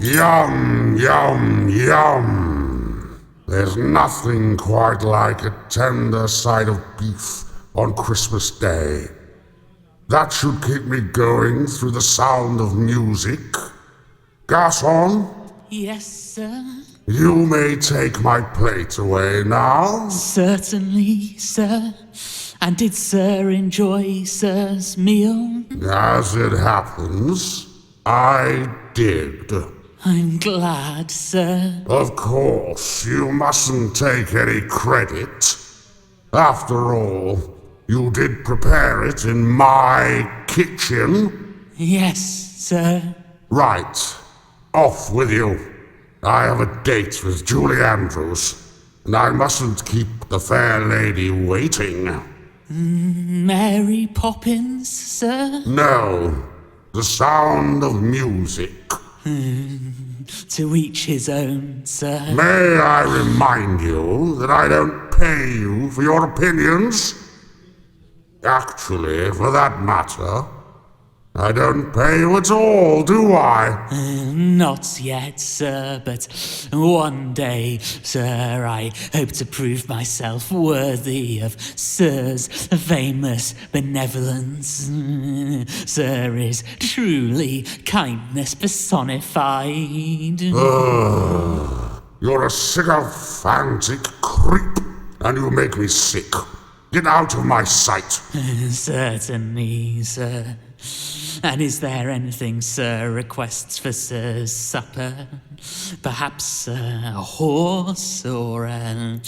Yum, yum, yum. There's nothing quite like a tender side of beef on Christmas Day. That should keep me going through the sound of music. Garçon? Yes, sir? You may take my plate away now. Certainly, sir. And did sir enjoy sir's meal? As it happens, I did. I'm glad, sir. Of course, you mustn't take any credit. After all, you did prepare it in my kitchen. Yes, sir. Right. Off with you. I have a date with Julie Andrews, and I mustn't keep the fair lady waiting. Mary Poppins, sir? No. The sound of music. To each his own, sir. May I remind you that I don't pay you for your opinions? Actually, for that matter, I don't pay you at all, do I? Not yet, sir, but one day, sir, I hope to prove myself worthy of sir's famous benevolence. Sir is truly kindness personified. You're a sycophantic creep, and you make me sick. Get out of my sight. Certainly, sir. And is there anything sir requests for sir's supper? Perhaps a horse, or a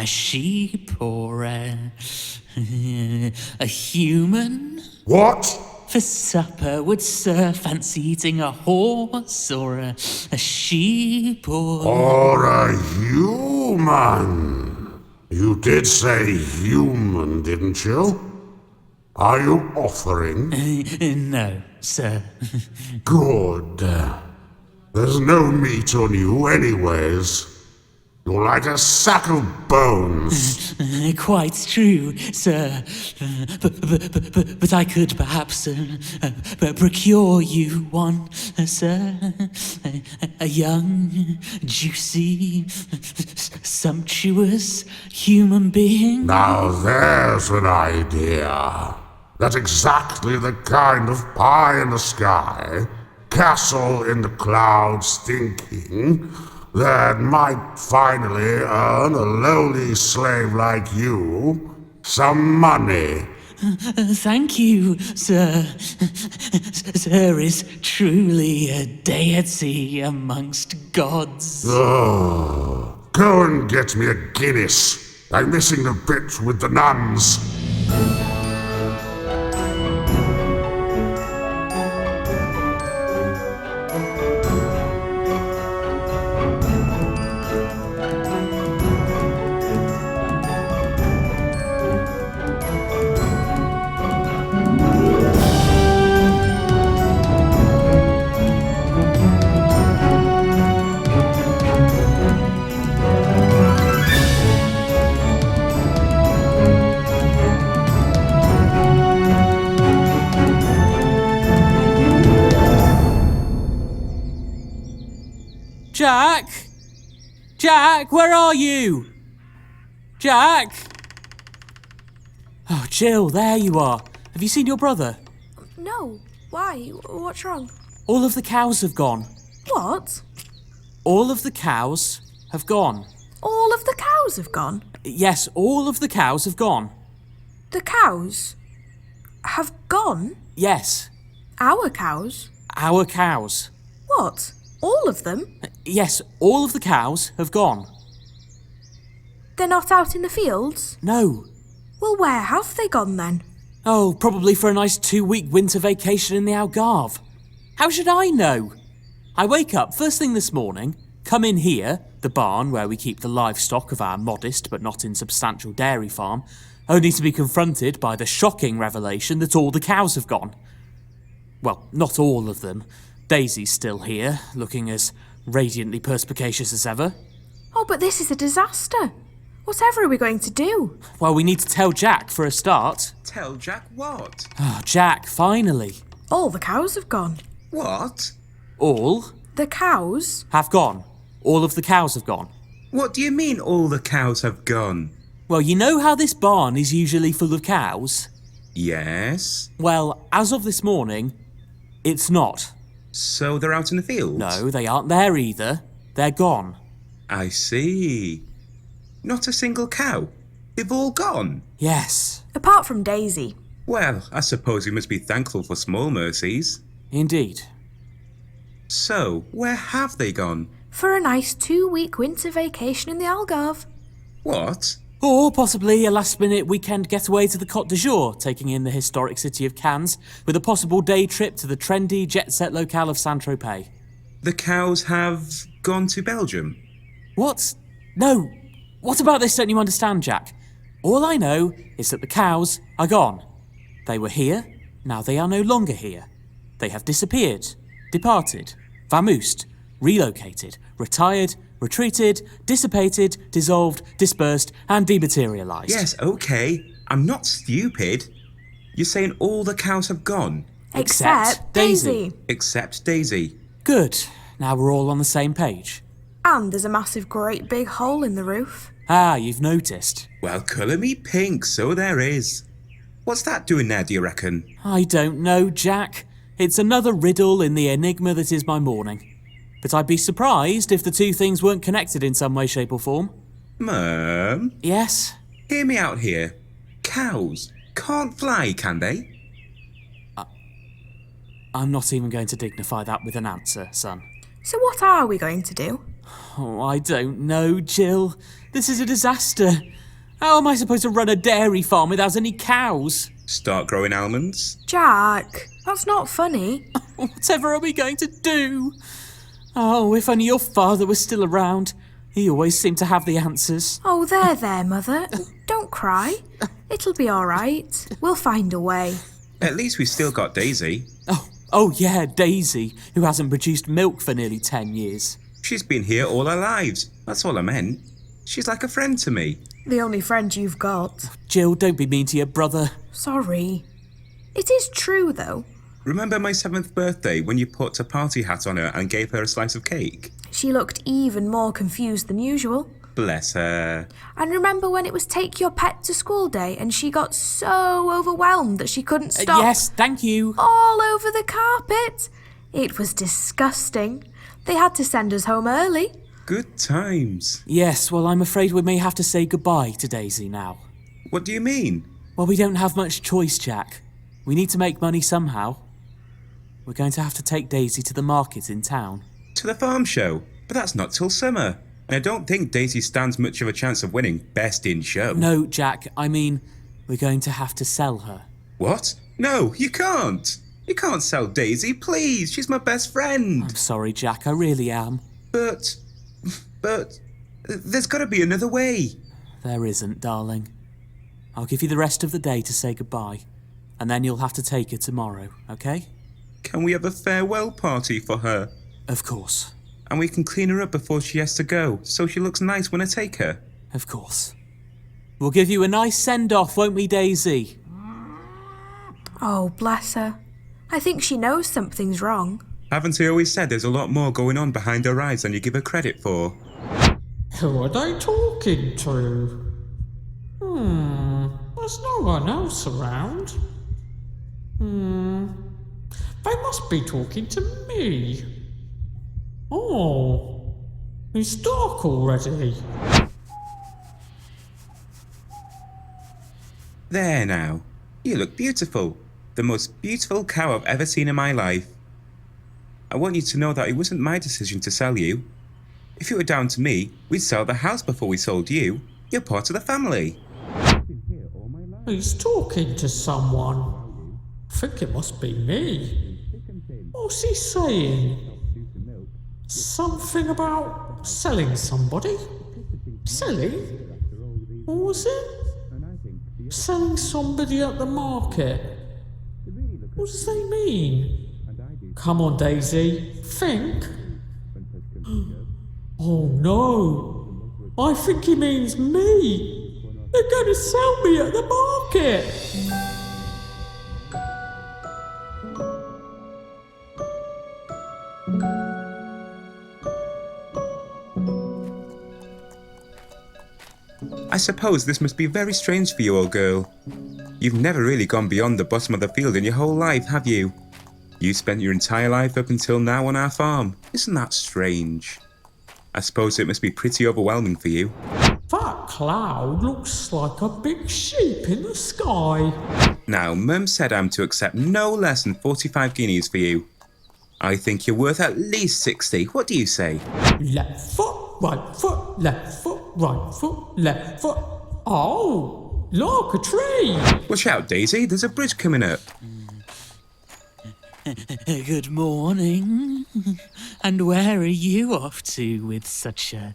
sheep, or a human? What? For supper, would sir fancy eating a horse, or a sheep, Or a human? You did say human, didn't you? Are you offering? No, sir. Good. There's no meat on you anyways. You're like a sack of bones. Quite true, sir. But I could perhaps procure you one, sir. A young, juicy, sumptuous human being. Now there's an idea. That's exactly the kind of pie in the sky, castle in the clouds thinking that might finally earn a lowly slave like you some money. Thank you, sir. Sir is truly a deity amongst gods. Oh, go and get me a Guinness. I'm missing the bit with the nuns. Jack? Jack, where are you? Jack? Oh, Jill, there you are. Have you seen your brother? No. Why? What's wrong? All of the cows have gone. What? All of the cows have gone. All of the cows have gone? Yes, all of the cows have gone. The cows have gone? Yes, Our cows? our cows. What? All of them? Yes, all of the cows have gone. They're not out in the fields? No. Well, where have they gone then? Oh, probably for a nice 2-week winter vacation in the Algarve. How should I know? I wake up first thing this morning, come in here, the barn where we keep the livestock of our modest but not insubstantial dairy farm, only to be confronted by the shocking revelation that all the cows have gone. Well, not all of them. Daisy's still here, looking as radiantly perspicacious as ever. Oh, but this is a disaster. Whatever are we going to do? Well, we need to tell Jack for a start. Tell Jack what? Oh, Jack, finally. All the cows have gone. What? All? The cows? Have gone. All of the cows have gone. What do you mean all the cows have gone? Well, you know how this barn is usually full of cows? Yes. Well, as of this morning, it's not. So they're out in the field? No, they aren't there either. They're gone. I see. Not a single cow? They've all gone? Yes. Apart from Daisy. Well, I suppose we must be thankful for small mercies. Indeed. So, where have they gone? For a nice 2-week winter vacation in the Algarve. What? Or possibly a last-minute weekend getaway to the Côte d'Azur, taking in the historic city of Cannes, with a possible day trip to the trendy jet-set locale of Saint-Tropez. The cows have gone to Belgium? What? No. What about this don't you understand, Jack? All I know is that the cows are gone. They were here, now they are no longer here. They have disappeared, departed, vamoosed, relocated, retired, retreated, dissipated, dissolved, dispersed, and dematerialised. Yes, okay. I'm not stupid. You're saying all the cows have gone? Except Daisy. Except Daisy. Good. Now we're all on the same page. And there's a massive great big hole in the roof. Ah, you've noticed. Well, colour me pink, so there is. What's that doing there, do you reckon? I don't know, Jack. It's another riddle in the enigma that is my morning. But I'd be surprised if the two things weren't connected in some way, shape or form. Mum? Yes? Hear me out here. Cows can't fly, can they? I'm not even going to dignify that with an answer, son. So what are we going to do? Oh, I don't know, Jill. This is a disaster. How am I supposed to run a dairy farm without any cows? Start growing almonds? Jack, that's not funny. Whatever are we going to do? Oh, if only your father was still around. He always seemed to have the answers. Oh, there, Mother. Don't cry. It'll be all right. We'll find a way. At least we've still got Daisy. Oh yeah, Daisy, who hasn't produced milk for nearly 10 years. She's been here all our lives. That's all I meant. She's like a friend to me. The only friend you've got. Jill, don't be mean to your brother. Sorry. It is true, though. Remember my 7th birthday when you put a party hat on her and gave her a slice of cake? She looked even more confused than usual. Bless her. And remember when it was take your pet to school day and she got so overwhelmed that she couldn't stop? Yes, thank you. All over the carpet. It was disgusting. They had to send us home early. Good times. Yes, well, I'm afraid we may have to say goodbye to Daisy now. What do you mean? Well, we don't have much choice, Jack. We need to make money somehow. We're going to have to take Daisy to the market in town. To the farm show? But that's not till summer. And I don't think Daisy stands much of a chance of winning Best in Show. No, Jack, I mean, we're going to have to sell her. What? No, you can't. You can't sell Daisy, please. She's my best friend. I'm sorry, Jack, I really am. But, there's got to be another way. There isn't, darling. I'll give you the rest of the day to say goodbye, and then you'll have to take her tomorrow, okay? Can we have a farewell party for her? Of course. And we can clean her up before she has to go, so she looks nice when I take her. Of course. We'll give you a nice send-off, won't we, Daisy? Oh, bless her. I think she knows something's wrong. Haven't I always said there's a lot more going on behind her eyes than you give her credit for? Who are they talking to? There's no one else around. They must be talking to me. Oh, it's dark already. There now. You look beautiful. The most beautiful cow I've ever seen in my life. I want you to know that it wasn't my decision to sell you. If it were down to me, we'd sell the house before we sold you. You're part of the family. He's talking to someone. I think it must be me. What's he saying? Something about selling somebody? Selling? What was it? Selling somebody at the market. What does they mean? Come on, Daisy. Think. Oh no. I think he means me. They're going to sell me at the market. I suppose this must be very strange for you, old girl. You've never really gone beyond the bottom of the field in your whole life, have you? You spent your entire life up until now on our farm. Isn't that strange? I suppose it must be pretty overwhelming for you. That cloud looks like a big sheep in the sky. Now, Mum said I'm to accept no less than 45 guineas for you. I think you're worth at least 60. What do you say? Left foot, right foot, left foot, right foot, left foot. Oh, look, a tree. Watch out, Daisy. There's a bridge coming up. Good morning. And where are you off to with such a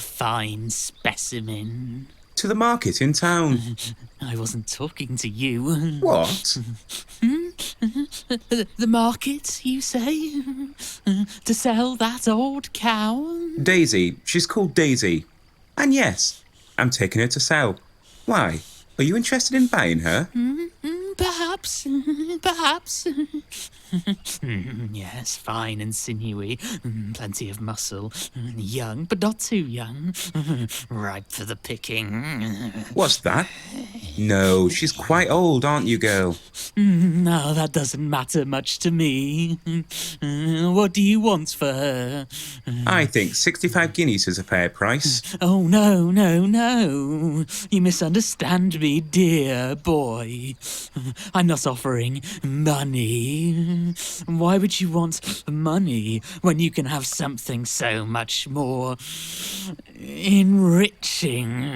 fine specimen? To the market in town. I wasn't talking to you. What? The market, you say? To sell that old cow? Daisy. She's called Daisy. And yes, I'm taking her to sell. Why? Are you interested in buying her? Perhaps. Yes, fine and sinewy, plenty of muscle, young, but not too young, ripe for the picking. What's that? No, she's quite old, aren't you, girl? No, that doesn't matter much to me. What do you want for her? I think 65 guineas is a fair price. Oh, no. You misunderstand me, dear boy. I'm not offering money. Why would you want money when you can have something so much more enriching?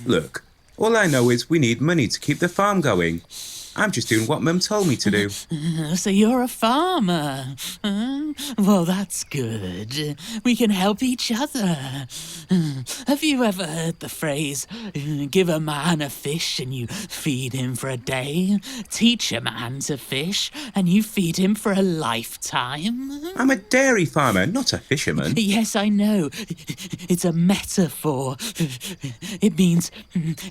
Look, all I know is we need money to keep the farm going. I'm just doing what Mum told me to do. So you're a farmer? Well, that's good. We can help each other. Have you ever heard the phrase, give a man a fish and you feed him for a day? Teach a man to fish and you feed him for a lifetime? I'm a dairy farmer, not a fisherman. Yes, I know. It's a metaphor. It means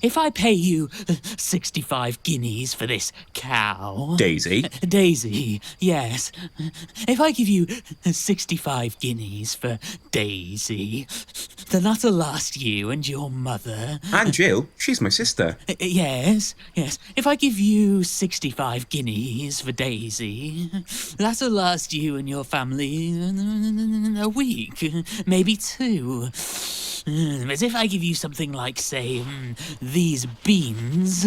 if I pay you 65 guineas for this cow... Daisy, yes. If I give you 65 guineas for Daisy, then that'll last you and your mother. And Jill, she's my sister. Yes. If I give you 65 guineas for Daisy, that'll last you and your family a week, maybe 2. But if I give you something like, say, these beans,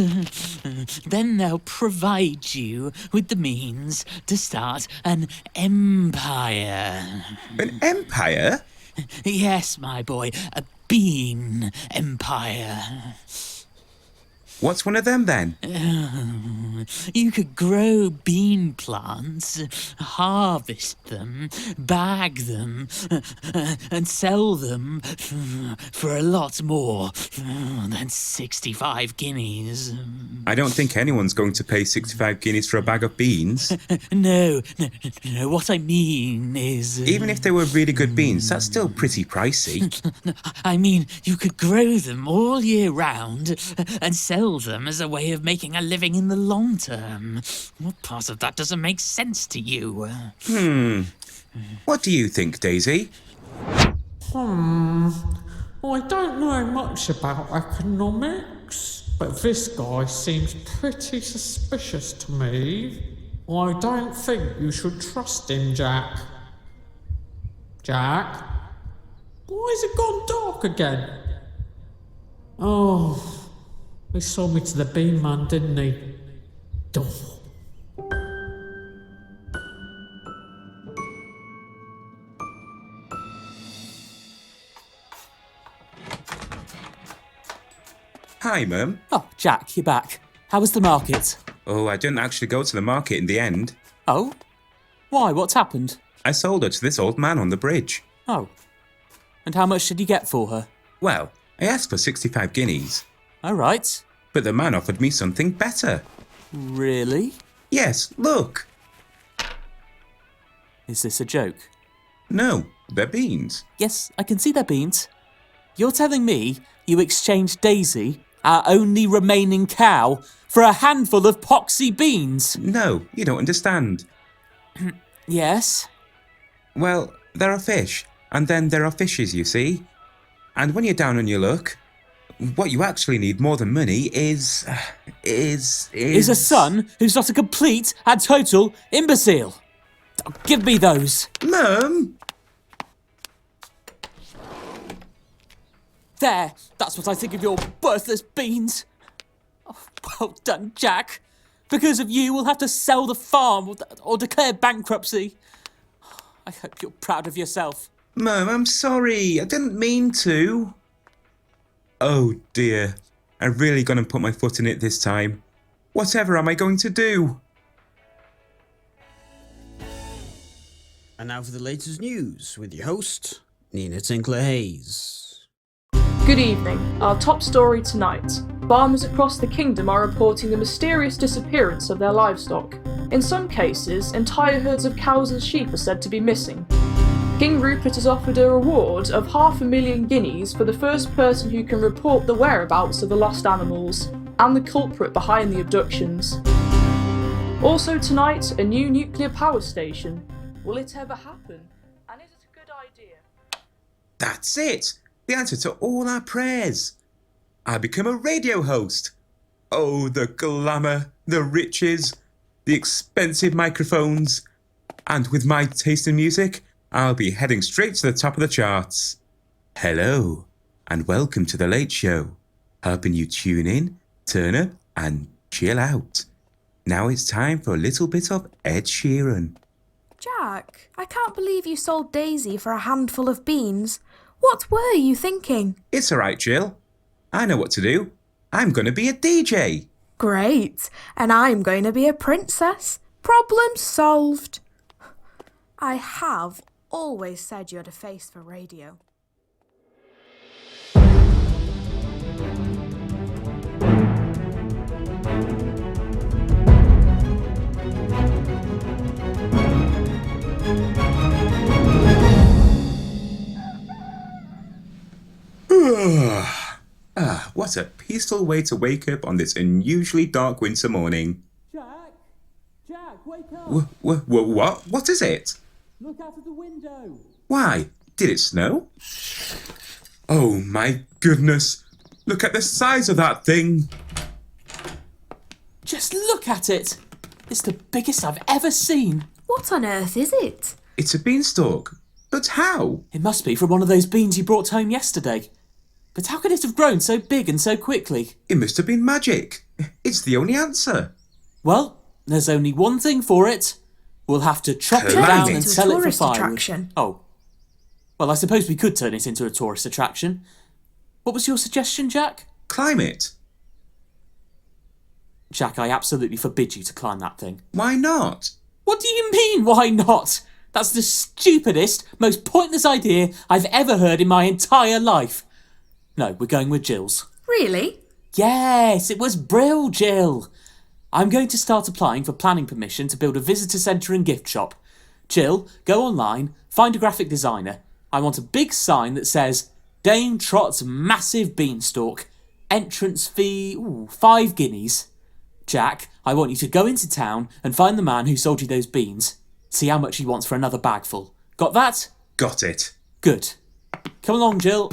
then they'll provide you with the means to start an empire. An empire? Yes, my boy, a bean empire. What's one of them then? You could grow bean plants, harvest them, bag them, and sell them for a lot more than 65 guineas. I don't think anyone's going to pay 65 guineas for a bag of beans. No, what I mean is... Even if they were really good beans, that's still pretty pricey. I mean, you could grow them all year round and sell them as a way of making a living in the long term. What part of that doesn't make sense to you? What do you think, Daisy? I don't know much about economics, but this guy seems pretty suspicious to me. I don't think you should trust him, Jack. Jack? Why has it gone dark again? Oh... He sold me to the bean man, didn't he? Oh. Hi, Mum. Oh, Jack, you're back. How was the market? Oh, I didn't actually go to the market in the end. Oh? Why? What's happened? I sold her to this old man on the bridge. Oh. And how much did you get for her? Well, I asked for 65 guineas. All right. But the man offered me something better. Really? Yes, look. Is this a joke? No, they're beans. Yes, I can see they're beans. You're telling me you exchanged Daisy, our only remaining cow, for a handful of poxy beans? No, you don't understand. Yes? Well, there are fish, and then there are fishes, you see. And when you're down on your luck, What you actually need more than money is Is a son who's not a complete and total imbecile. Give me those. Mum! There, that's what I think of your worthless beans. Oh, well done, Jack. Because of you, we'll have to sell the farm or declare bankruptcy. I hope you're proud of yourself. Mum, I'm sorry. I didn't mean to. Oh dear. I'm really going to put my foot in it this time. Whatever am I going to do? And now for the latest news with your host, Nina Tinkler-Hayes. Good evening. Our top story tonight. Farmers across the kingdom are reporting the mysterious disappearance of their livestock. In some cases, entire herds of cows and sheep are said to be missing. King Rupert has offered a reward of 500,000 guineas for the first person who can report the whereabouts of the lost animals, and the culprit behind the abductions. Also tonight, a new nuclear power station. Will it ever happen? And is it a good idea? That's it. The answer to all our prayers. I become a radio host. Oh, the glamour, the riches, the expensive microphones. And with my taste in music, I'll be heading straight to the top of the charts. Hello, and welcome to The Late Show. Hoping you tune in, turn up, and chill out. Now it's time for a little bit of Ed Sheeran. Jack, I can't believe you sold Daisy for a handful of beans. What were you thinking? It's alright, Jill. I know what to do. I'm going to be a DJ. Great. And I'm going to be a princess. Problem solved. I have always said you had a face for radio. What a peaceful way to wake up on this unusually dark winter morning. Jack, wake up! What? What is it? Look out of the window! Why? Did it snow? Oh my goodness! Look at the size of that thing! Just look at it! It's the biggest I've ever seen. What on earth is it? It's a beanstalk. But how? It must be from one of those beans you brought home yesterday. But how could it have grown so big and so quickly? It must have been magic. It's the only answer. Well, there's only one thing for it. We'll have to chop it Climb down it. and sell it for Tourist firewood. attraction. Oh. Well, I suppose we could turn it into a tourist attraction. What was your suggestion, Jack? Climb it. Jack, I absolutely forbid you to climb that thing. Why not? What do you mean, why not? That's the stupidest, most pointless idea I've ever heard in my entire life. No, we're going with Jill's. Really? Yes, it was Brill, Jill. I'm going to start applying for planning permission to build a visitor centre and gift shop. Jill, go online, find a graphic designer. I want a big sign that says, Dame Trot's Massive Beanstalk. Entrance fee, 5 guineas. Jack, I want you to go into town and find the man who sold you those beans. See how much he wants for another bagful. Got that? Got it. Good. Come along, Jill.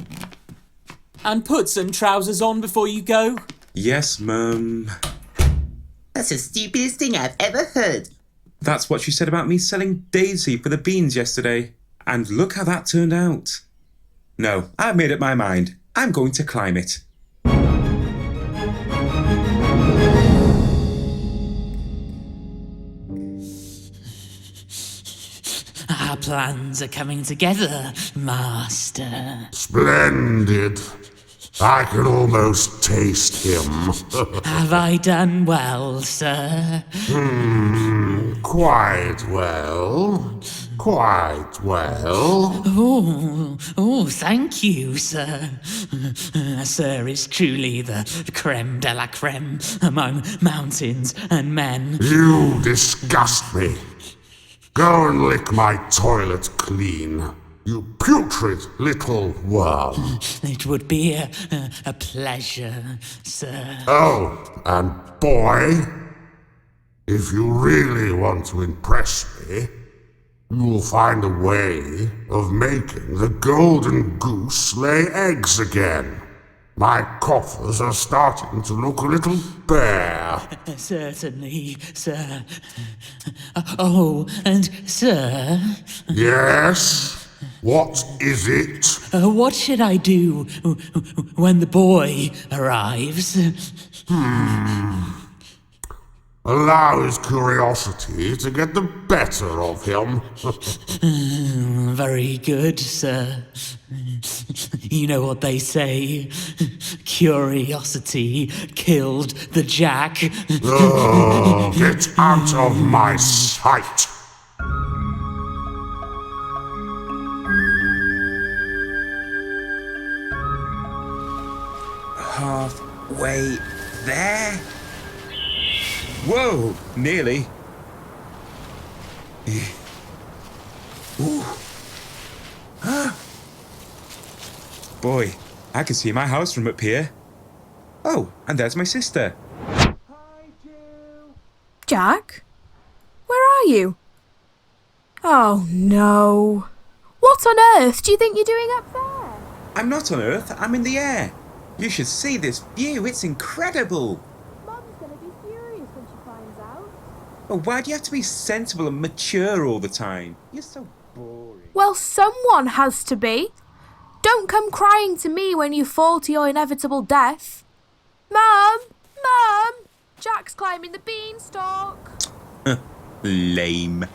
And put some trousers on before you go. Yes, Mum. That's the stupidest thing I've ever heard. That's what she said about me selling Daisy for the beans yesterday. And look how that turned out. No, I've made up my mind. I'm going to climb it. Our plans are coming together, Master. Splendid. I can almost taste him. Have I done well, sir? Quite well. Quite well. Oh, thank you, sir. Sir is truly the creme de la creme among mountains and men. You disgust me. Go and lick my toilet clean, you putrid little worm. It would be a pleasure, sir. Oh, and boy, if you really want to impress me, you will find a way of making the golden goose lay eggs again. My coffers are starting to look a little bare. Certainly, sir. Oh, and sir... Yes? What is it? What should I do when the boy arrives? Allow his curiosity to get the better of him. Very good, sir. You know what they say. Curiosity killed the jack. Oh, get out of my sight. Halfway there? Whoa, nearly. Ooh. Boy, I can see my house from up here. Oh, and there's my sister. Jack? Where are you? Oh no. What on earth do you think you're doing up there? I'm not on Earth, I'm in the air. You should see this view, it's incredible. Mum's gonna be furious when she finds out. Oh, why do you have to be sensible and mature all the time? You're so boring. Well, someone has to be. Don't come crying to me when you fall to your inevitable death. Mum! Mum! Jack's climbing the beanstalk. Lame.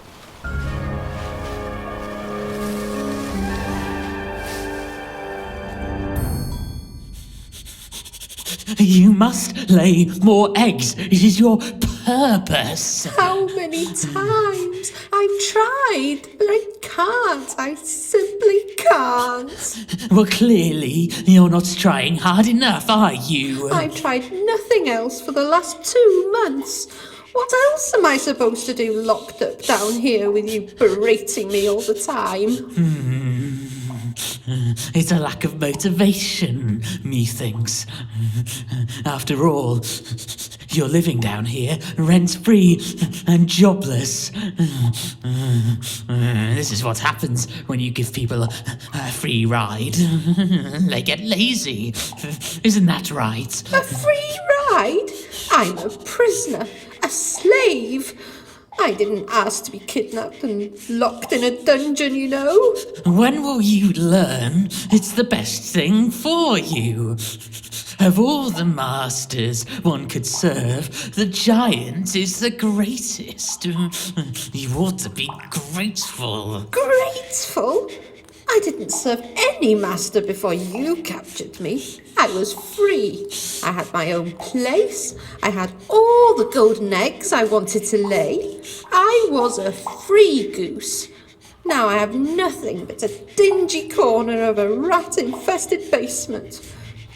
You must lay more eggs. It is your purpose. How many times? I've tried, but I can't. I simply can't. Well, clearly, you're not trying hard enough, are you? I've tried nothing else for the last 2 months. What else am I supposed to do locked up down here with you berating me all the time? It's a lack of motivation, methinks. After all, you're living down here, rent-free and jobless. This is what happens when you give people a free ride. They get lazy. Isn't that right? A free ride? I'm a prisoner, a slave. I didn't ask to be kidnapped and locked in a dungeon, you know. When will you learn it's the best thing for you? Of all the masters one could serve, the giant is the greatest. You ought to be grateful. Grateful? I didn't serve any master before you captured me. I was free. I had my own place. I had all the golden eggs I wanted to lay. I was a free goose. Now I have nothing but a dingy corner of a rat-infested basement.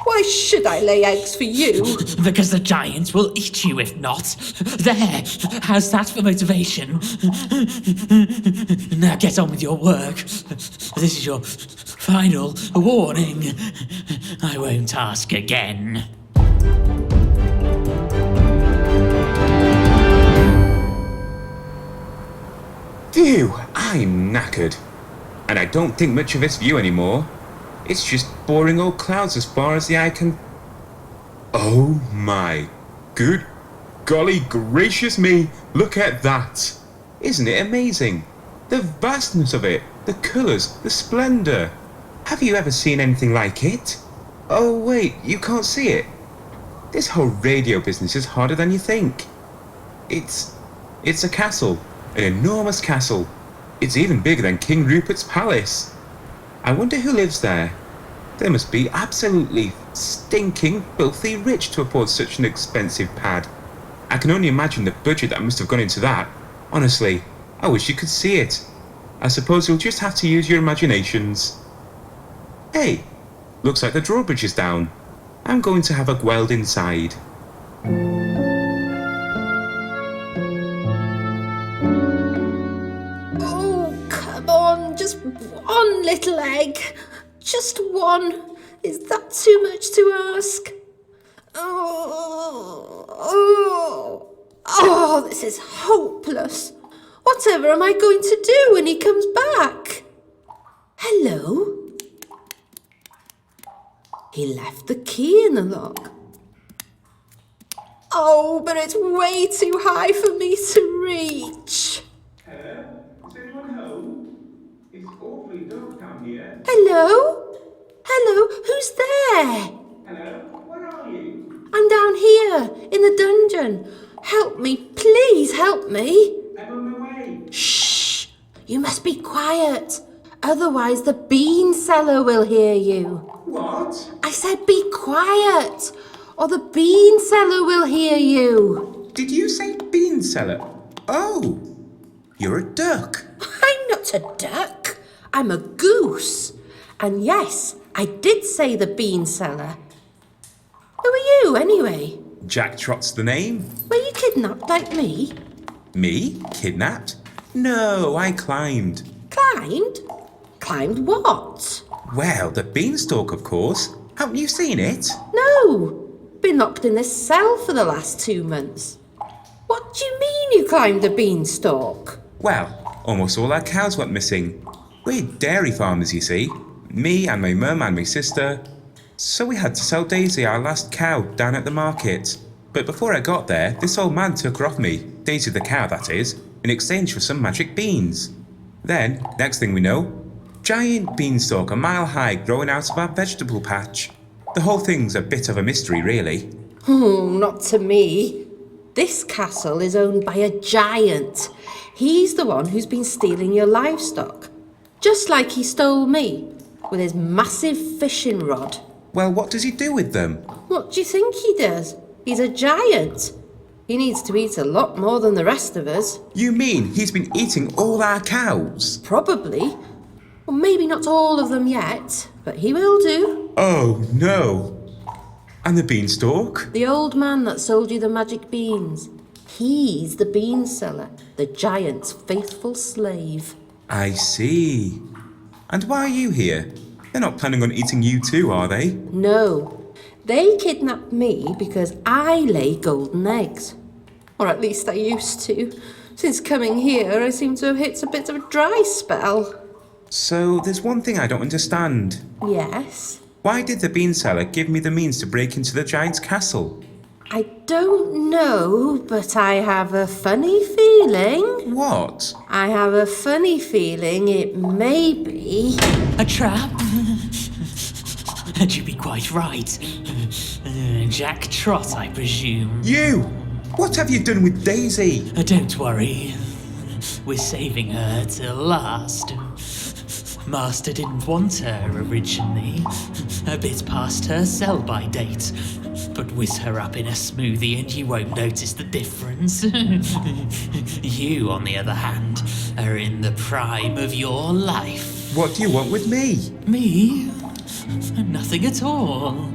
Why should I lay eggs for you? Because the giants will eat you if not. There, how's that for motivation? Now get on with your work. This is your final warning. I won't ask again. Phew, I'm knackered. And I don't think much of this view anymore. It's just boring old clouds as far as the eye can... Oh my good golly gracious me, look at that! Isn't it amazing? The vastness of it, the colours, the splendour. Have you ever seen anything like it? Oh wait, you can't see it? This whole radio business is harder than you think. It's a castle, an enormous castle. It's even bigger than King Rupert's palace. I wonder who lives there. They must be absolutely stinking filthy rich to afford such an expensive pad. I can only imagine the budget that must have gone into that. Honestly, I wish you could see it. I suppose you'll just have to use your imaginations. Hey, looks like the drawbridge is down. I'm going to have a gweld inside. Oh, come on, just one little egg. Just one. Is that too much to ask? Oh, this is hopeless. Whatever am I going to do when he comes back? Hello? He left the key in the lock. Oh, but it's way too high for me to reach. Hello? Is anyone home? It's awfully dark down here. Hello? Hello? Who's there? Hello? Where are you? I'm down here, in the dungeon. Help me, please help me. I'm on my way. Shh! You must be quiet. Otherwise the bean seller will hear you. What? I said be quiet, or the bean seller will hear you. Did you say bean seller? Oh, you're a duck. I'm not a duck. I'm a goose. And yes, I did say the bean seller. Who are you, anyway? Jack Trot's the name. Were you kidnapped like me? Me? Kidnapped? No, I climbed. Climbed? Climbed what? Well, the beanstalk, of course. Haven't you seen it? No. Been locked in this cell for the last 2 months. What do you mean you climbed a beanstalk? Well, almost all our cows went missing. We're dairy farmers, you see. Me and my mum and my sister. So we had to sell Daisy, our last cow, down at the market. But before I got there, this old man took her off me, Daisy the cow that is, in exchange for some magic beans. Then, next thing we know, giant beanstalk a mile high growing out of our vegetable patch. The whole thing's a bit of a mystery, really. Not to me. This castle is owned by a giant. He's the one who's been stealing your livestock. Just like he stole me, with his massive fishing rod. Well, what does he do with them? What do you think he does? He's a giant. He needs to eat a lot more than the rest of us. You mean he's been eating all our cows? Probably. Well, maybe not all of them yet, but he will do. Oh, no. And the beanstalk? The old man that sold you the magic beans. He's the bean seller, the giant's faithful slave. I see. And why are you here? They're not planning on eating you too, are they? No. They kidnapped me because I lay golden eggs. Or at least I used to. Since coming here, I seem to have hit a bit of a dry spell. So, there's one thing I don't understand. Yes? Why did the bean seller give me the means to break into the giant's castle? I don't know, but I have a funny feeling. What? I have a funny feeling it may be... A trap? And you'd be quite right. Jack Trot, I presume. You! What have you done with Daisy? Don't worry. We're saving her till last. Master didn't want her originally. A bit past her sell-by date. But whiz her up in a smoothie and you won't notice the difference. You, on the other hand, are in the prime of your life. What do you want with me? Me? Nothing at all.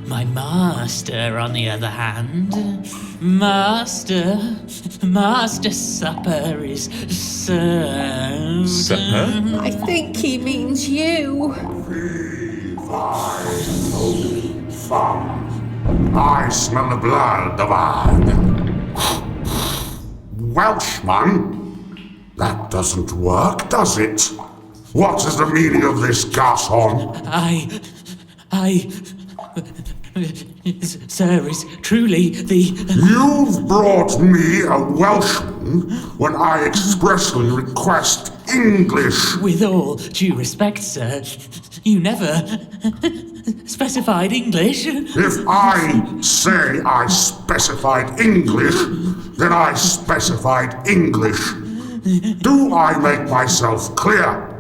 My master, on the other hand, Master supper is served. Supper? I think he means you. I smell the blood of Ard. Welshman? That doesn't work, does it? What is the meaning of this, Garçon? Sir, is truly the... You've brought me a Welshman when I expressly request English. With all due respect, sir, you never specified English. If I say I specified English, then I specified English. Do I make myself clear?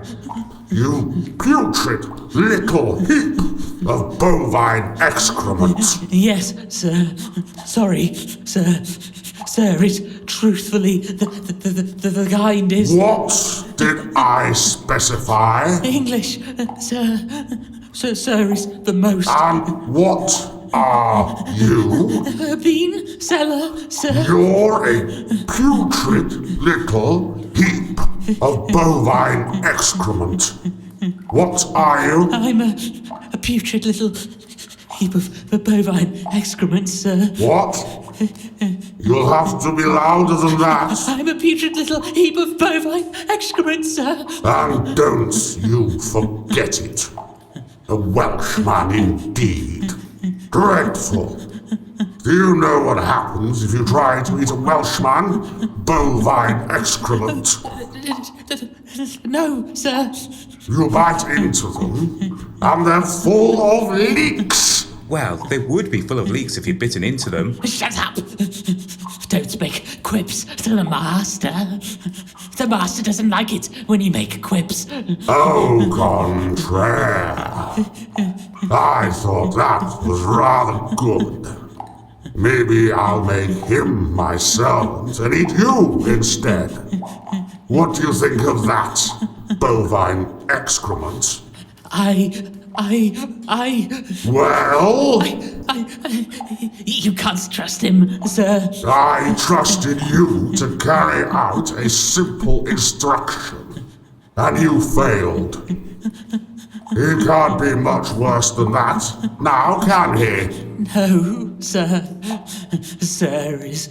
You putrid little heap of bovine excrement. Yes, sir. Sorry, sir. Sir, it truthfully, the kind is... What did I specify? English, sir. Sir is the most... And what are you? A bean seller, sir. You're a putrid little heap of bovine excrement. What are you? I'm a putrid little heap of bovine excrement, sir. What? You'll have to be louder than that. I'm a putrid little heap of bovine excrement, sir. And don't you forget it. A Welshman indeed. Dreadful. Do you know what happens if you try to eat a Welshman? Bovine excrement. No, sir. You bite into them, and they're full of leaks. Well, they would be full of leaks if you'd bitten into them. Shut up! Don't make quips to the master. The master doesn't like it when you make quips. Au contraire. I thought that was rather good. Maybe I'll make him my servant and eat you instead. What do you think of that, bovine excrement? Well? You can't trust him, sir. I trusted you to carry out a simple instruction, and you failed. He can't be much worse than that, now can he? No, sir. Sir is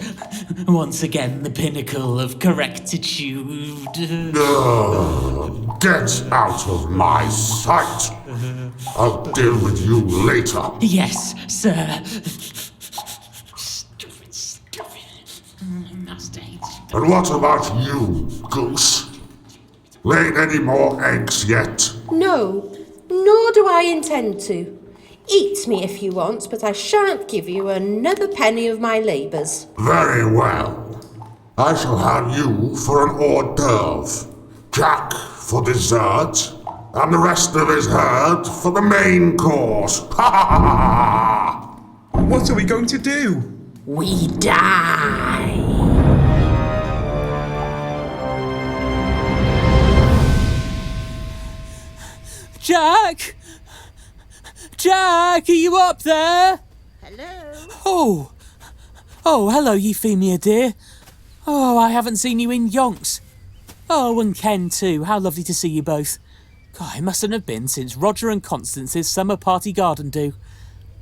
once again the pinnacle of correctitude. Get out of my sight. I'll deal with you later. Yes, sir. Master hates you. And what about you, Goose? Laid any more eggs yet? No, nor do I intend to. Eat me if you want, but I shan't give you another penny of my labours. Very well. I shall have you for an hors d'oeuvre, Jack for dessert, and the rest of his herd for the main course. Ha ha ha! What are we going to do? We die. Jack! Jack, are you up there? Hello? Oh, hello, Euphemia, dear. Oh, I haven't seen you in yonks. Oh, and Ken too. How lovely to see you both. God, it mustn't have been since Roger and Constance's summer party garden do.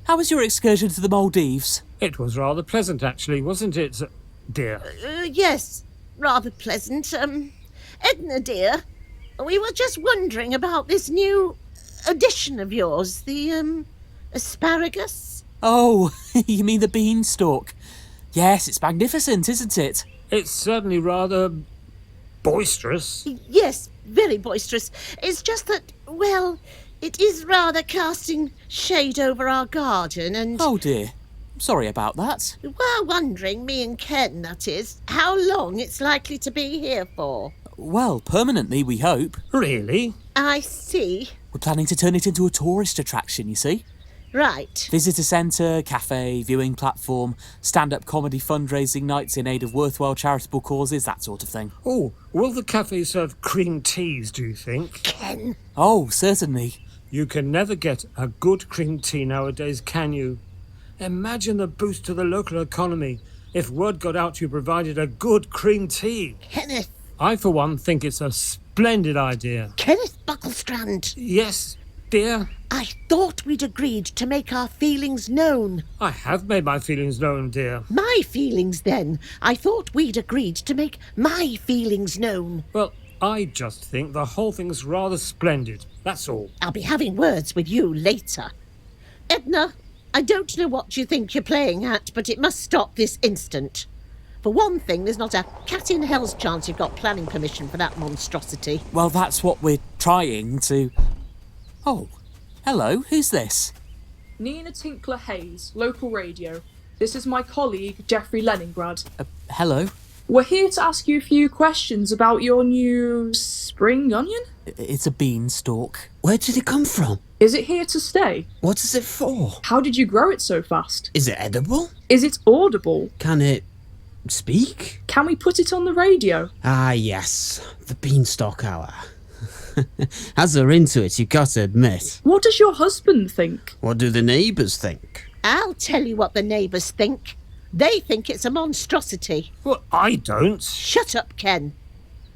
How was your excursion to the Maldives? It was rather pleasant, actually, wasn't it, dear? Yes, rather pleasant. Edna, dear, we were just wondering about this new addition of yours, the, asparagus. Oh, you mean the Beanstalk? Yes, it's magnificent, isn't it? It's certainly rather boisterous. Yes, very boisterous. It's just that, well, it is rather casting shade over our garden and... Oh dear, sorry about that. We're wondering, me and Ken, that is, how long it's likely to be here for. Well, permanently, we hope. Really? I see. We're planning to turn it into a tourist attraction, you see. Right. Visitor centre, cafe, viewing platform, stand-up comedy fundraising nights in aid of worthwhile charitable causes, that sort of thing. Oh, will the cafe serve cream teas, do you think? Ken! Oh, certainly. You can never get a good cream tea nowadays, can you? Imagine the boost to the local economy if word got out you provided a good cream tea. Kenneth! I, for one, think it's a splendid idea. Kenneth Bucklestrand! Yes, dear? I thought we'd agreed to make our feelings known. I have made my feelings known, dear. My feelings, then. I thought we'd agreed to make my feelings known. Well, I just think the whole thing's rather splendid, that's all. I'll be having words with you later. Edna, I don't know what you think you're playing at, but it must stop this instant. For one thing, there's not a cat in hell's chance you've got planning permission for that monstrosity. Well, that's what we're trying to... Oh, hello, who's this? Nina Tinkler-Hayes, local radio. This is my colleague, Geoffrey Leningrad. Hello? We're here to ask you a few questions about your new spring onion? It's a beanstalk. Where did it come from? Is it here to stay? What is it for? How did you grow it so fast? Is it edible? Is it audible? Can it speak? Can we put it on the radio? Ah, yes. The Beanstalk Hour. As they're into it, you got to admit. What does your husband think? What do the neighbours think? I'll tell you what the neighbours think. They think it's a monstrosity. Well, I don't. Shut up, Ken.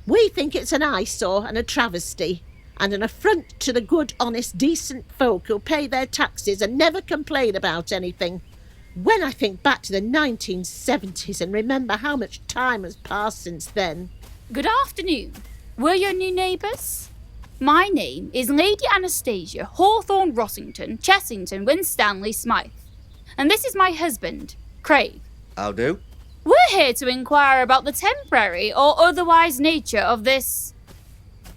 We think it's an eyesore and a travesty, and an affront to the good, honest, decent folk who'll pay their taxes and never complain about anything. When I think back to the 1970s and remember how much time has passed since then. Good afternoon. We're your new neighbours? My name is Lady Anastasia Hawthorne Rossington Chessington Winstanley Smythe. And this is my husband, Craig. How do? We're here to inquire about the temporary or otherwise nature of this...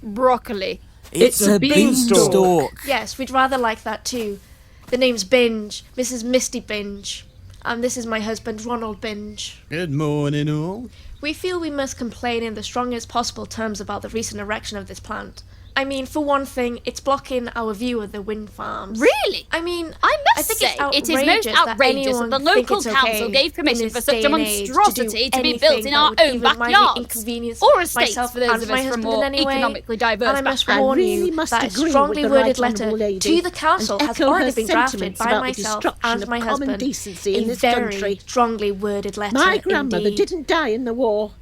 broccoli. It's a beanstalk. Yes, we'd rather like that too. The name's Binge, Mrs. Misty Binge. And this is my husband, Ronald Binge. Good morning, all. We feel we must complain in the strongest possible terms about the recent erection of this plant. I mean, for one thing, it's blocking our view of the wind farms. Really? I mean, I must think say, it's it is most outrageous that the local council gave permission for such a monstrosity to be built in our own backyards, or estates for those of us from more economically diverse backgrounds. I warn really you must that a agree strongly with the worded right letter honourable lady to the council and has echo already her been drafted sentiments by about the myself destruction and of my common husband. decency in A this very country. strongly worded letter. My grandmother indeed. didn't die in the war.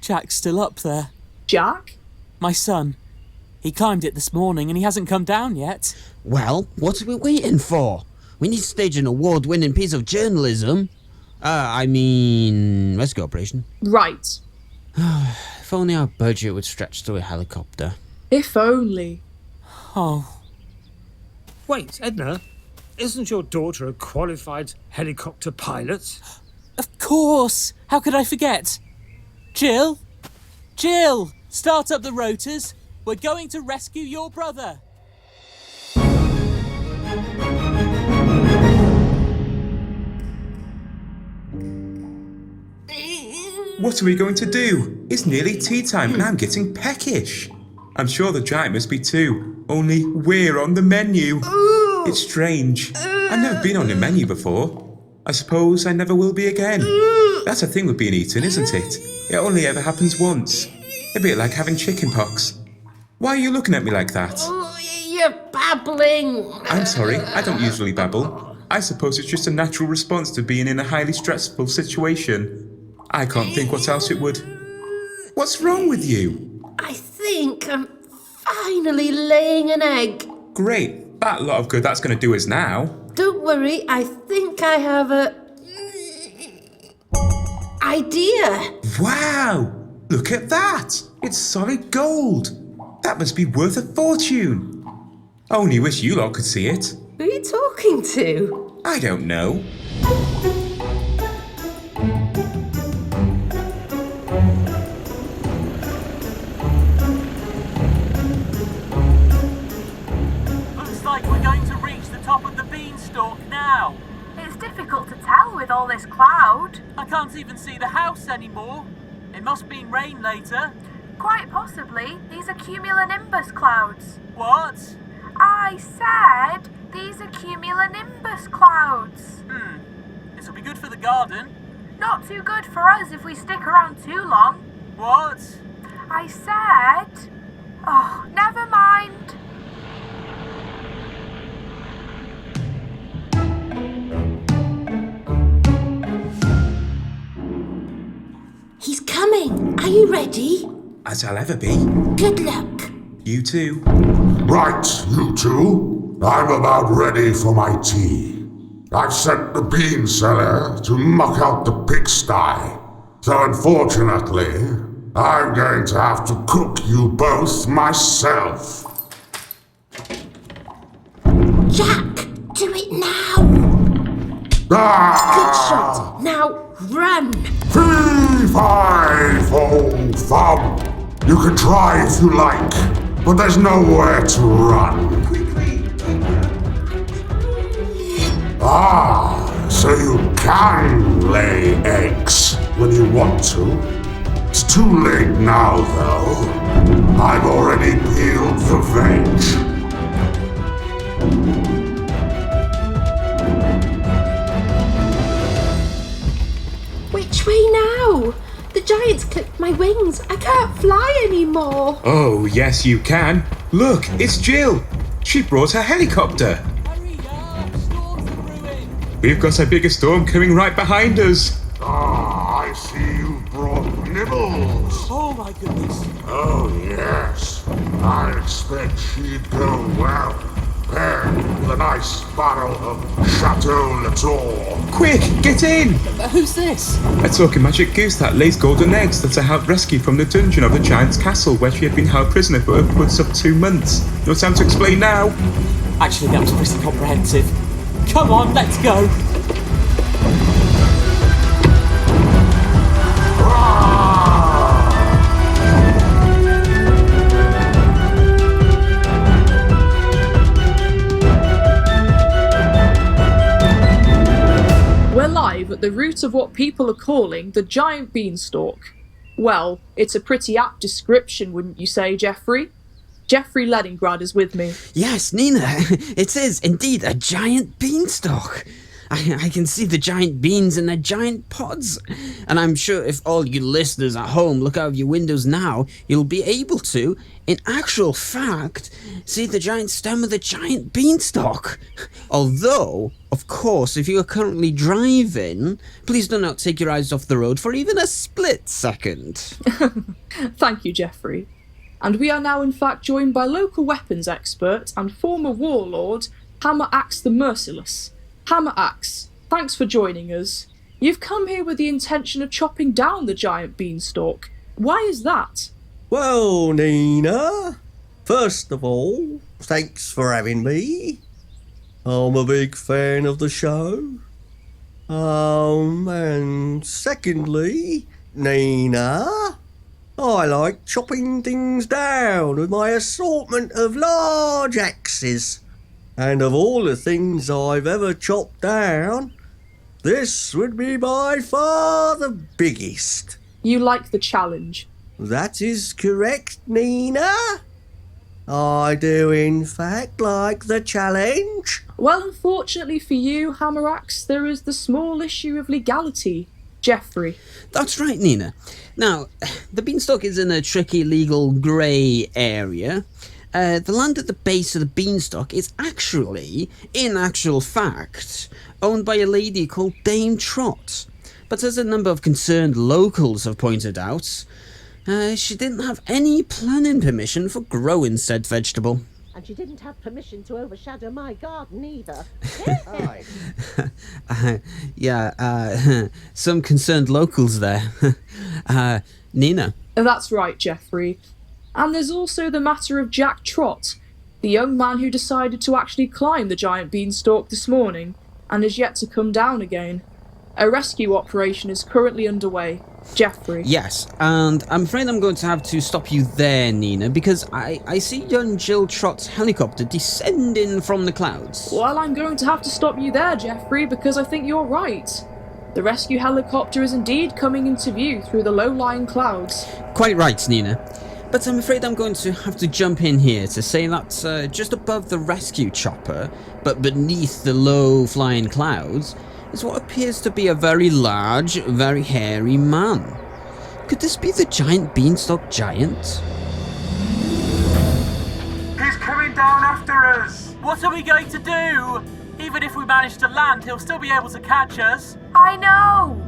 Jack's still up there. Jack? My son. He climbed it this morning and he hasn't come down yet. Well, what are we waiting for? We need to stage an award-winning piece of journalism. Rescue operation. Right. If only our budget would stretch to a helicopter. If only. Oh. Wait, Edna, isn't your daughter a qualified helicopter pilot? Of course! How could I forget? Jill? Jill! Start up the rotors. We're going to rescue your brother. What are we going to do? It's nearly tea time and I'm getting peckish. I'm sure the giant must be too, only we're on the menu. It's strange. I've never been on a menu before. I suppose I never will be again. That's a thing with being eaten, isn't it? It only ever happens once. A bit like having chicken pox. Why are you looking at me like that? Oh, you're babbling. I'm sorry, I don't usually babble. I suppose it's just a natural response to being in a highly stressful situation. I can't think what else it would. What's wrong with you? I think I'm finally laying an egg. Great, that lot of good that's going to do us now. Don't worry, I think I have a... idea. Wow, look at that. It's solid gold. That must be worth a fortune. Only wish you lot could see it. Who are you talking to? I don't know. Looks like we're going to reach the top of the beanstalk now. It's difficult to tell with all this cloud. I can't even see the house anymore. It must mean rain later. Quite possibly, these are cumulonimbus clouds. What? I said these are cumulonimbus clouds. This'll be good for the garden. Not too good for us if we stick around too long. What? I said... Oh, never mind. He's coming. Are you ready? As I'll ever be. Good luck. You too. Right, you two. I'm about ready for my tea. I've sent the bean seller to muck out the pigsty. So unfortunately, I'm going to have to cook you both myself. Jack, do it now. Good shot. Now run. Fee-fi-fo-fum. You can try if you like, but there's nowhere to run. So you can lay eggs when you want to. It's too late now, though. I've already peeled the veg. Which way now? The giant's clipped my wings. I can't fly anymore. Oh, yes you can. Look, it's Jill. She brought her helicopter. We've got a bigger storm coming right behind us. I see you brought nibbles. Oh my goodness. Oh, yes. I expect she'd go well. paired with a nice bottle of Chateau Latour. Quick, get in! Who's this? A talking magic goose that lays golden eggs that I helped rescue from the dungeon of the giant's castle where she had been held prisoner for upwards of 2 months. No time to explain now. Actually, that was pretty comprehensive. Come on, let's go. We're live at the root of what people are calling the giant beanstalk. Well, it's a pretty apt description, wouldn't you say, Geoffrey? Geoffrey Leningrad is with me. Yes, Nina, it is indeed a giant beanstalk. I can see the giant beans in their giant pods. And I'm sure if all you listeners at home look out of your windows now, you'll be able to, in actual fact, see the giant stem of the giant beanstalk. Although, of course, if you are currently driving, please do not take your eyes off the road for even a split second. Thank you, Geoffrey. And we are now in fact joined by local weapons expert and former warlord, Hammer Axe the Merciless. Hammer Axe, thanks for joining us. You've come here with the intention of chopping down the giant beanstalk. Why is that? Well, Nina, first of all, thanks for having me. I'm a big fan of the show. And secondly, Nina, I like chopping things down with my assortment of large axes. And of all the things I've ever chopped down, this would be by far the biggest. You like the challenge? That is correct, Nina. I do in fact like the challenge. Well, unfortunately for you, Hammer Axe, there is the small issue of legality. Geoffrey. That's right, Nina. Now, the beanstalk is in a tricky legal grey area. The land at the base of the beanstalk is actually, in actual fact, owned by a lady called Dame Trot. But as a number of concerned locals have pointed out, she didn't have any planning permission for growing said vegetable. And she didn't have permission to overshadow my garden either. Some concerned locals there. Nina. That's right, Geoffrey. And there's also the matter of Jack Trot, the young man who decided to actually climb the giant beanstalk this morning and is yet to come down again. A rescue operation is currently underway. Geoffrey. Yes, and I'm afraid I'm going to have to stop you there, Nina, because I see young Jill Trot's helicopter descending from the clouds. Well, I'm going to have to stop you there, Geoffrey, because I think you're right. The rescue helicopter is indeed coming into view through the low-lying clouds. Quite right, Nina. But I'm afraid I'm going to have to jump in here to say that just above the rescue chopper, but beneath the low-flying clouds, is what appears to be a very large, very hairy man. Could this be the giant beanstalk giant? He's coming down after us! What are we going to do? Even if we manage to land, he'll still be able to catch us. I know!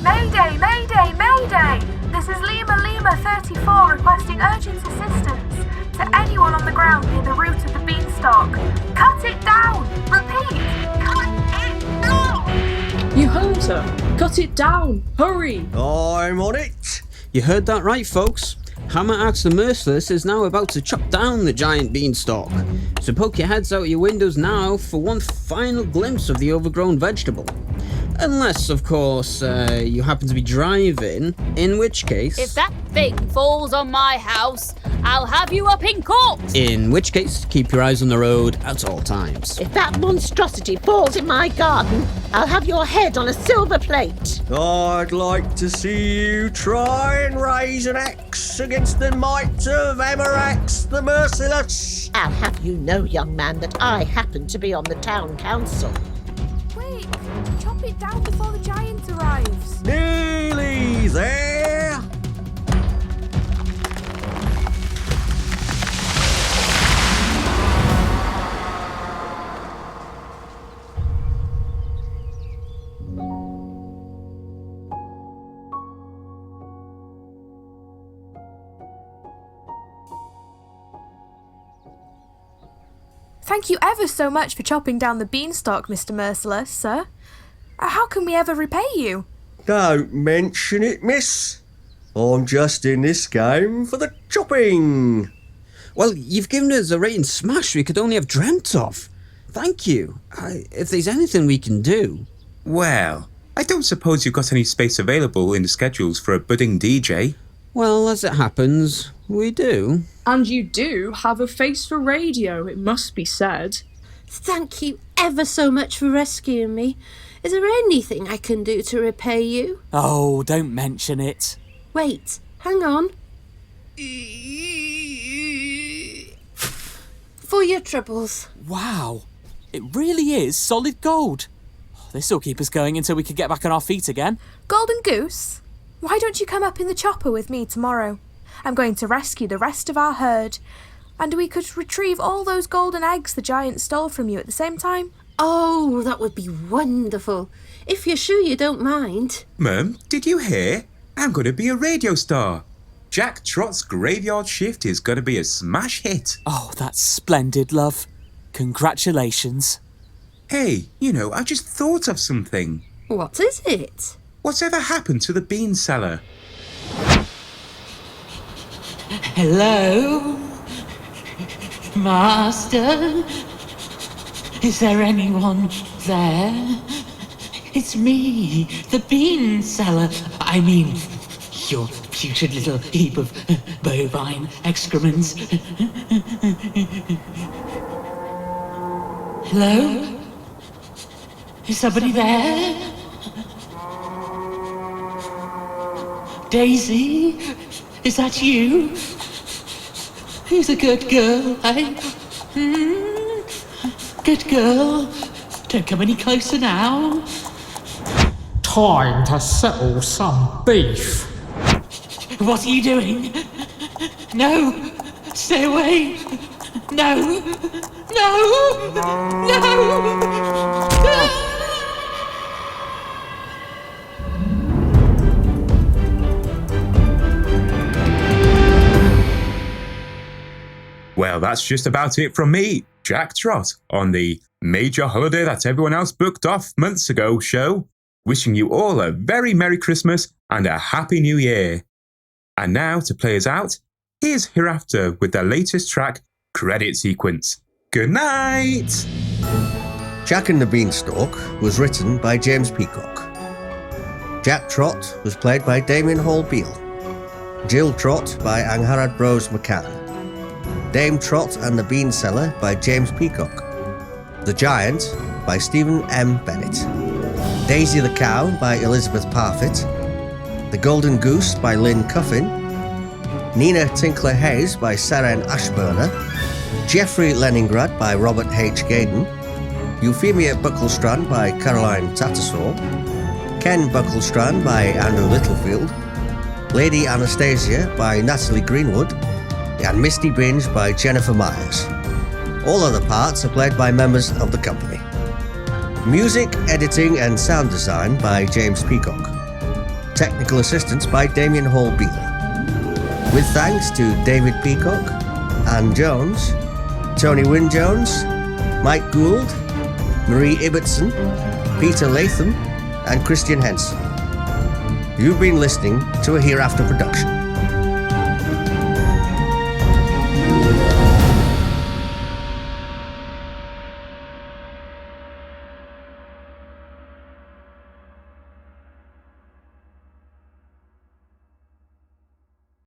Mayday, mayday, mayday! This is Lima 34 requesting urgent assistance to anyone on the ground near the root of the beanstalk. Cut it down! Repeat! Cut it down! You heard her. Cut it down. Hurry! I'm on it. You heard that right, folks. Hammer Axe the Merciless is now about to chop down the giant beanstalk. So poke your heads out your windows now for one final glimpse of the overgrown vegetable. Unless, of course, you happen to be driving, in which case... If that thing falls on my house, I'll have you up in court! In which case, keep your eyes on the road at all times. If that monstrosity falls in my garden, I'll have your head on a silver plate. I'd like to see you try and raise an axe against the might of Hammer Axe the Merciless. I'll have you know, young man, that I happen to be on the town council. Wait, chop it down before the giant arrives. Nearly there. Thank you ever so much for chopping down the beanstalk, Mr. Merciless, sir. How can we ever repay you? Don't mention it, miss. I'm just in this game for the chopping. Well, you've given us a rating smash we could only have dreamt of. Thank you. If there's anything we can do... Well, I don't suppose you've got any space available in the schedules for a budding DJ? Well, as it happens, we do. And you do have a face for radio, it must be said. Thank you ever so much for rescuing me. Is there anything I can do to repay you? Oh, don't mention it. Wait, hang on. For your troubles. Wow, it really is solid gold. This'll keep us going until we can get back on our feet again. Golden Goose, why don't you come up in the chopper with me tomorrow? I'm going to rescue the rest of our herd, and we could retrieve all those golden eggs the giant stole from you at the same time. Oh, that would be wonderful. If you're sure you don't mind. Mum, did you hear? I'm going to be a radio star. Jack Trot's Graveyard Shift is going to be a smash hit. Oh, that's splendid, love. Congratulations. Hey, I just thought of something. What is it? Whatever happened to the bean cellar? Hello? Master? Is there anyone there? It's me, the bean seller. I mean, your putrid little heap of bovine excrements. Hello? Is somebody there? Daisy? Is that you? Who's a good girl, eh? Good girl. Don't come any closer now. Time to settle some beef. What are you doing? No! Stay away! No! No! No! Well, that's just about it from me, Jack Trot, on the major holiday that everyone else booked off months ago show. Wishing you all a very Merry Christmas and a Happy New Year. And now, to play us out, here's Hereafter with their latest track, Credit Sequence. Good night! Jack and the Beanstalk was written by James Peacock. Jack Trot was played by Damian Hall-Beal. Jill Trot by Angharad Bros McCann. Dame Trot and the Bean Seller by James Peacock. The Giant by Stephen M. Bennett. Daisy the Cow by Elisabeth Parfitt. The Golden Goose by Lynn Cuffin. Nina Tinkler-Hayes by Seren Ashburner. Geoffrey Leningrad by Robert H. Gaydon. Euphemia Bucklestrand by Caroline Tattersall. Ken Bucklestrand by Andrew Littlefield. Lady Anastasia by Natalie Greenwood. And Misty Binge by Jennifer Myers. All other parts are played by members of the company. Music, editing and sound design by James Peacock. Technical assistance by Damian Hall-Beal. With thanks to David Peacock, Anne Jones, Tony Wynne-Jones, Mike Gould, Marie Ibbotson, Peter Latham and Christian Henson. You've been listening to a Hereafter production.